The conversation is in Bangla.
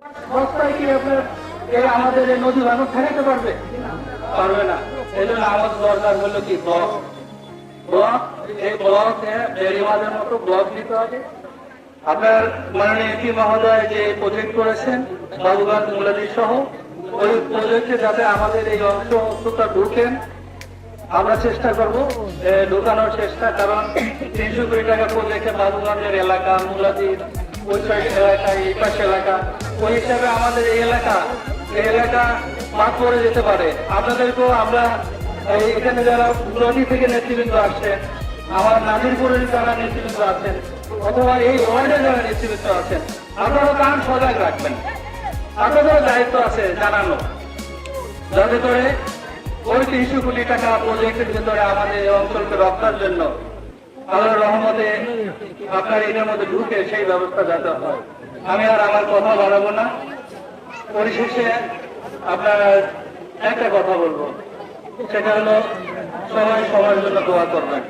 বস্তায় কি আপনার আমাদের এই নদী ভাঙন ঠেকাতে পারবে? পারবে না। এই জন্য আমাদের দরকার হলো কি ব্লক। এই ব্লক বেড়িবাঁধের মতো ব্লক দিতে হবে। আপনার মাননীয় এমপি মহোদয় যে প্রজেক্ট করেছেন বাবুগঞ্জ মুলাদি সহ, ওই প্রজেক্টে যাতে আমাদের এই অংশটা ঢুকেন আমরা চেষ্টা করব, ঢুকানোর চেষ্টা। কারণ 300 কোটি টাকা প্রজেক্টে বাবুগঞ্জের এলাকা, মুলাদির ওই সাইড এলাকা, এই পাশে এলাকা, ওই হিসাবে আমাদের এই এলাকা বাদ পড়ে যেতে পারে। আপনাদেরকেও আমরা এখানে যারা নদী থেকে নেতৃবৃন্দ আসছেন, আমার নাজিরপুরের যারা নেতৃবৃন্দ আছেন, অথবা এই ওয়ার্ডে যারা নেতৃবৃন্দ আছেন, আপনারা কান সজাগ রাখবেন। আপনাদের দায়িত্ব আছে জানানো, যাতে করে ওই 300 কোটি টাকা প্রজেক্টের ভিতরে আমাদের এই অঞ্চলকে রক্ষার জন্য আল্লাহর রহমতে আপনার এটার মধ্যে ঢুকে সেই ব্যবস্থা যাতে হয়। আমি আর আমার কথা বাড়াবো না। পরিশেষে আপনার একটা কথা বলবো, সেটা হলো সবাই সবার জন্য দোয়া করবেন।